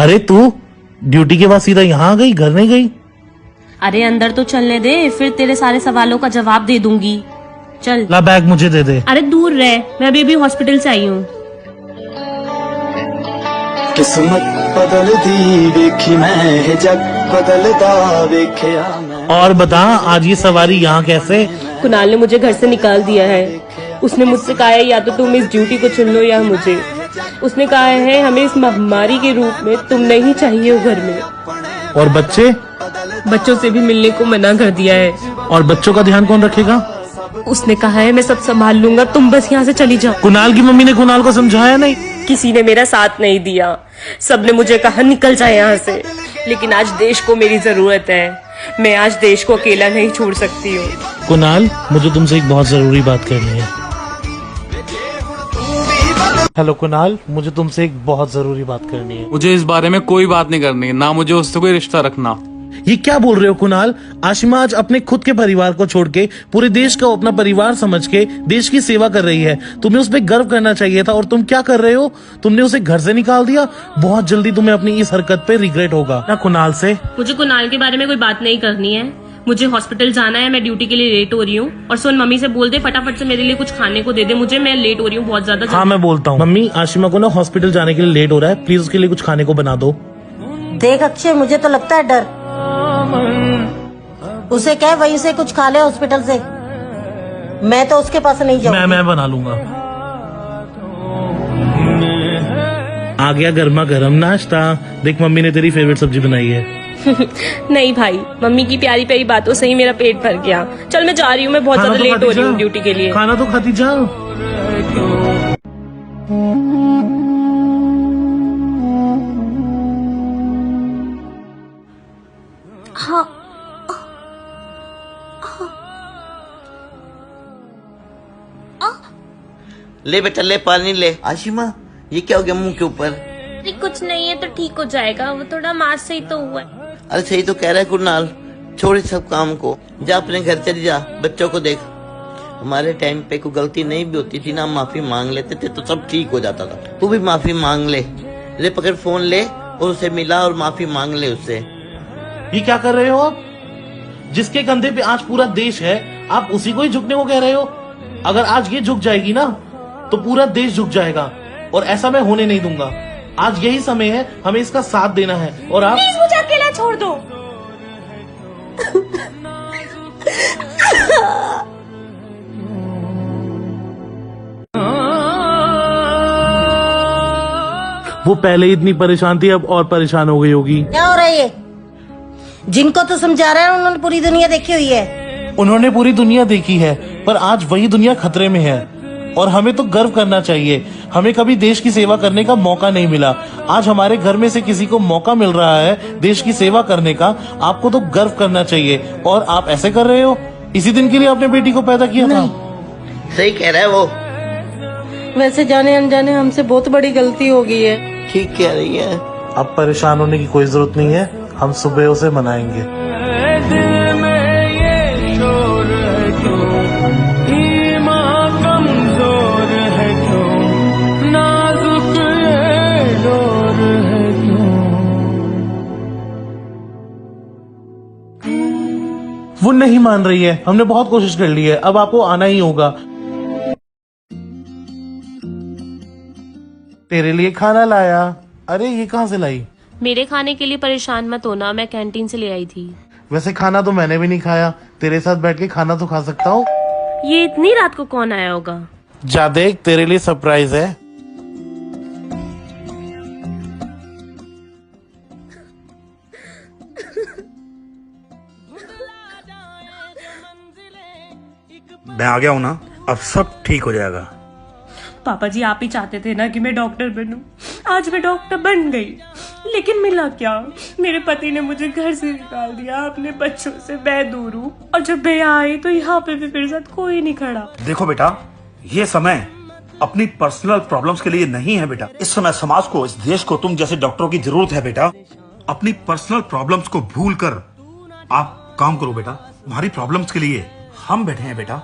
अरे तू ड्यूटी के बाद सीधा यहाँ आ गई, घर नहीं गई? अरे अंदर तो चलने दे, फिर तेरे सारे सवालों का जवाब दे दूंगी। चल। ला बैग मुझे दे दे। अरे दूर रह, मैं अभी हॉस्पिटल से आई हूँ। किस्मत बदलदी देखी मैं, जग बदलदा देखिया मैं। और बता, आज ये सवारी यहाँ कैसे? कुणाल ने मुझे घर से निकाल दिया है। उसने मुझसे कहा है या तो तुम इस ड्यूटी को चुन लो या मुझे। उसने कहा है हमें इस महामारी के रूप में तुम नहीं चाहिए हो घर में। और बच्चे? बच्चों से भी मिलने को मना कर दिया है। और बच्चों का ध्यान कौन रखेगा? उसने कहा है मैं सब संभाल लूंगा, तुम बस यहाँ से चली जाओ। कुणाल की मम्मी ने कुणाल को समझाया नहीं? किसी ने मेरा साथ नहीं दिया, सबने मुझे कहा निकल जाए यहाँ से। लेकिन आज देश को मेरी जरूरत है, मैं आज देश को अकेला नहीं छोड़ सकती हूँ। कुणाल, मुझे तुमसे एक बहुत जरूरी बात करनी है। हेलो कुणाल, मुझे तुमसे एक बहुत जरूरी बात करनी है। मुझे इस बारे में कोई बात नहीं करनी है, ना मुझे उससे कोई रिश्ता रखना। ये क्या बोल रहे हो कुणाल? आशिमा आज अपने खुद के परिवार को छोड़ के पूरे देश को अपना परिवार समझ के देश की सेवा कर रही है। तुम्हें उस पर गर्व करना चाहिए था, और तुम क्या कर रहे हो? तुमने उसे घर से निकाल दिया। बहुत जल्दी तुम्हें अपनी इस हरकत पे रिग्रेट होगा ना कुणाल से। मुझे कुणाल के बारे में कोई बात नहीं करनी है, मुझे हॉस्पिटल जाना है, मैं ड्यूटी के लिए लेट हो रही हूँ। और सुन, मम्मी से बोल दे फटाफट से मेरे लिए कुछ खाने को दे दे मुझे, मैं लेट हो रही हूँ बहुत ज्यादा। हाँ मैं बोलता हूँ। मम्मी, आशिमा को ना हॉस्पिटल जाने के लिए लेट हो रहा है, प्लीज उसके लिए कुछ खाने को बना दो। देख अक्षय, मुझे तो लगता है डर। उसे कह वहीं से कुछ खा ले हॉस्पिटल से, मैं तो उसके पास नहीं जाऊंगी। मैं बना लूंगा। आ गया गर्मा गर्म नाश्ता। देख मम्मी ने तेरी फेवरेट सब्जी बनाई है। नहीं भाई, मम्मी की प्यारी प्यारी बातों से ही मेरा पेट भर गया। चल मैं जा रही हूँ, मैं बहुत ज्यादा लेट हो रही हूँ ड्यूटी के लिए। खाना तो खाती जा। हाँ। ले बेटा ले, पानी ले। आशिमा, ये क्या हो गया मुंह के ऊपर? अरे कुछ नहीं है तो ठीक हो जाएगा, वो थोड़ा मास से ही तो हुआ है। अरे सही तो कह रहा है कुणाल, छोड़ इस सब काम को, जा अपने घर चली जा, बच्चों को देख। हमारे टाइम पे कोई गलती नहीं भी होती थी ना, हम माफी मांग लेते थे तो सब ठीक हो जाता था। तू भी माफी मांग ले पकड़ फोन ले और उसे मिला और माफी मांग ले उससे। ये क्या कर रहे हो आप? जिसके कंधे पे आज पूरा देश है, आप उसी को ही झुकने को कह रहे हो? अगर आज ये झुक जाएगी ना तो पूरा देश झुक जाएगा, और ऐसा मैं होने नहीं दूंगा। आज यही समय है, हमें इसका साथ देना है। और आप प्लीज मुझे अकेला छोड़ दो। वो पहले ही इतनी परेशान थी, अब और परेशान हो गई होगी। क्या हो रहा है ये? जिनको तो समझा रहा है उन्होंने पूरी दुनिया देखी हुई है। उन्होंने पूरी दुनिया देखी है, पर आज वही दुनिया खतरे में है, और हमें तो गर्व करना चाहिए। हमें कभी देश की सेवा करने का मौका नहीं मिला, आज हमारे घर में से किसी को मौका मिल रहा है देश की सेवा करने का। आपको तो गर्व करना चाहिए, और आप ऐसे कर रहे हो। इसी दिन के लिए आपने बेटी को पैदा किया था। सही कह रहा है वो। वैसे जाने अनजाने हमसे बहुत बड़ी गलती हो गई है। ठीक कह रही है। अब परेशान होने की कोई जरूरत नहीं है, हम सुबह उसे मनाएंगे। वो नहीं मान रही है, हमने बहुत कोशिश कर ली है, अब आपको आना ही होगा। तेरे लिए खाना लाया। अरे ये कहाँ से लाई? मेरे खाने के लिए परेशान मत होना, मैं कैंटीन से ले आई थी। वैसे खाना तो मैंने भी नहीं खाया, तेरे साथ बैठ के खाना तो खा सकता हूँ। ये इतनी रात को कौन आया होगा? जा देख, तेरे लिए सरप्राइज है। मैं आ गया हूँ ना, अब सब ठीक हो जाएगा। पापा जी, आप ही चाहते थे ना कि मैं डॉक्टर बनूं। आज मैं डॉक्टर बन गई, लेकिन मिला क्या? मेरे पति ने मुझे घर से निकाल दिया, अपने बच्चों से मैं दूर हूँ, और जब मैं यहाँ आई तो यहाँ पे भी मेरे साथ कोई नहीं खड़ा। देखो बेटा, ये समय अपनी पर्सनल प्रॉब्लम्स के लिए नहीं है बेटा। इस समय समाज को, इस देश को तुम जैसे डॉक्टरों की जरूरत है बेटा। अपनी पर्सनल प्रॉब्लम्स को भूल कर आप काम करो बेटा। तुम्हारी प्रॉब्लम्स के लिए हम बैठे हैं बेटा।